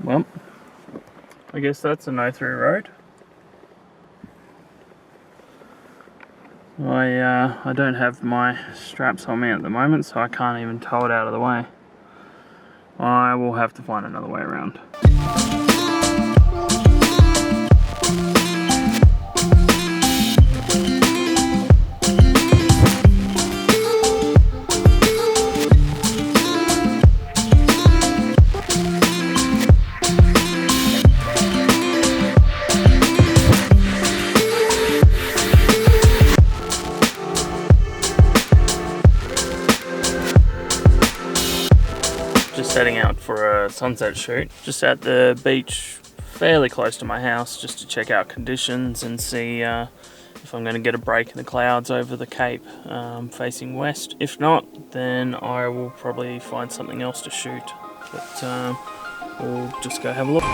Well, I guess that's a no-through road. I don't have my straps on me at the moment, so I can't even tow it out of the way. I will have to find another way around. Setting out for a sunset shoot just at the beach fairly close to my house, just to check out conditions and see if I'm going to get a break in the clouds over the cape facing west. If not, then I will probably find something else to shoot, but we'll just go have a look.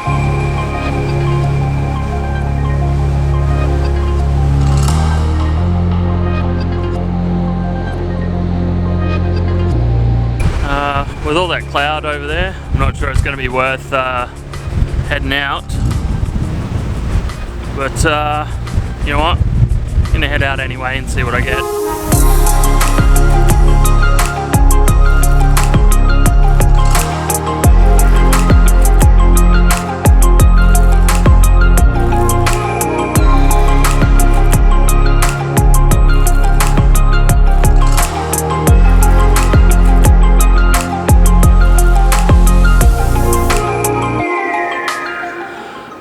With all that cloud over there, I'm not sure it's going to be worth heading out, but you know what, I'm going to head out anyway and see what I get.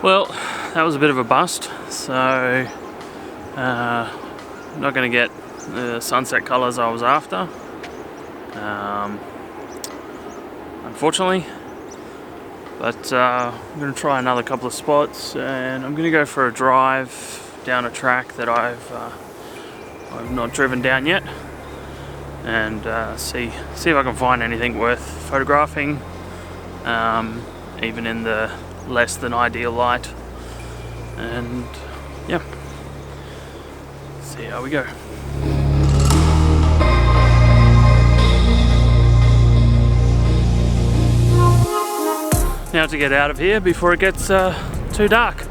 Well, that was a bit of a bust, so I'm not going to get the sunset colours I was after, unfortunately, but I'm going to try another couple of spots, and I'm going to go for a drive down a track that I've not driven down yet, and see if I can find anything worth photographing, even in the less than ideal light, and yeah, see how we go. Now to get out of here before it gets too dark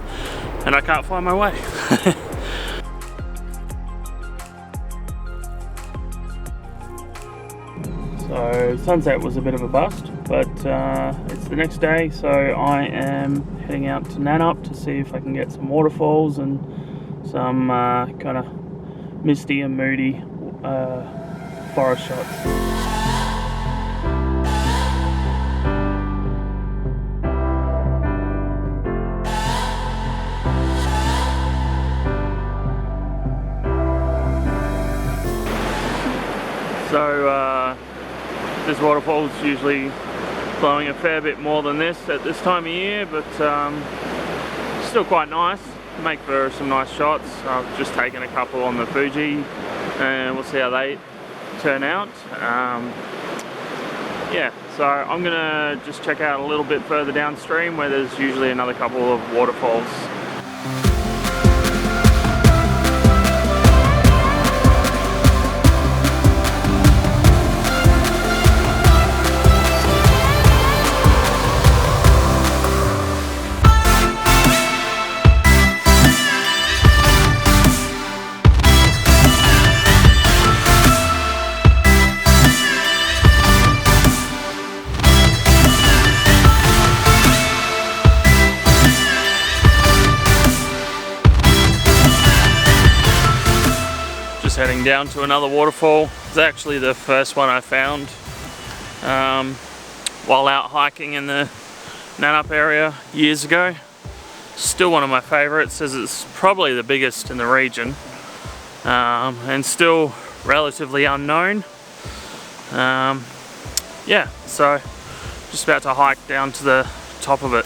and I can't find my way. So sunset was a bit of a bust, but it's the next day, so I am heading out to Nannup to see if I can get some waterfalls and some kind of misty and moody forest shots. So this waterfall is usually flowing a fair bit more than this at this time of year, but still quite nice. Make for some nice shots. I've just taken a couple on the Fuji, and we'll see how they turn out. Yeah, so I'm gonna just check out a little bit further downstream where there's usually another couple of waterfalls. Heading down to another waterfall. It's actually the first one I found while out hiking in the Nannup area years ago. Still one of my favorites, as it's probably the biggest in the region, and still relatively unknown. Yeah, so just about to hike down to the top of it.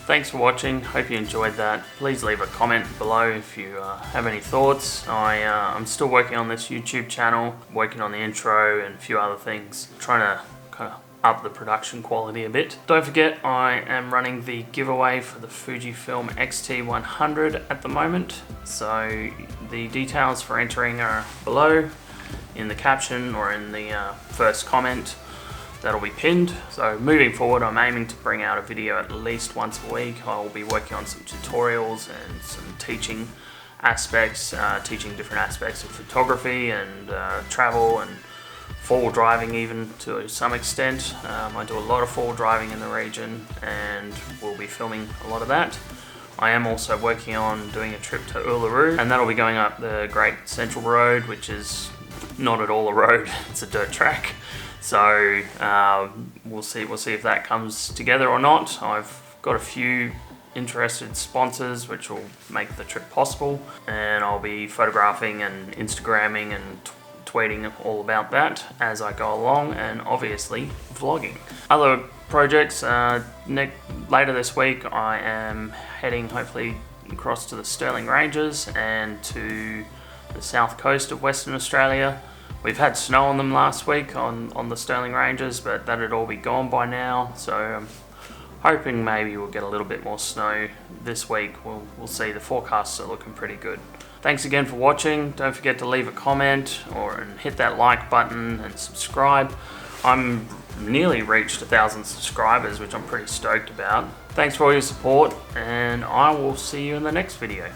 thanks for watching. Hope you enjoyed that. Please leave a comment below if you have any thoughts. I'm still working on this YouTube channel, working on the intro and a few other things, trying to kind of up the production quality a bit. Don't forget, I am running the giveaway for the Fujifilm X-T100 at the moment. So the details for entering are below in the caption or in the first comment. That'll be pinned. So moving forward, I'm aiming to bring out a video at least once a week. I'll be working on some tutorials and some teaching aspects, teaching different aspects of photography and travel and four-wheel driving even to some extent. I do a lot of four-wheel driving in the region and we'll be filming a lot of that. I am also working on doing a trip to Uluru, and that'll be going up the Great Central Road, which is not at all a road, it's a dirt track. So we'll see if that comes together or not. I've got a few interested sponsors which will make the trip possible, and I'll be photographing and Instagramming and tweeting all about that as I go along, and obviously vlogging. Other projects, later this week I am heading hopefully across to the Stirling Ranges and to the south coast of Western Australia. We've had snow on them last week on the Stirling Ranges, but that had all be gone by now, so I'm hoping maybe we'll get a little bit more snow this week. We'll see. The forecasts are looking pretty good. Thanks again for watching. Don't forget to leave a comment and hit that like button and subscribe. I'm nearly reached 1,000 subscribers, which I'm pretty stoked about. Thanks for all your support, and I will see you in the next video.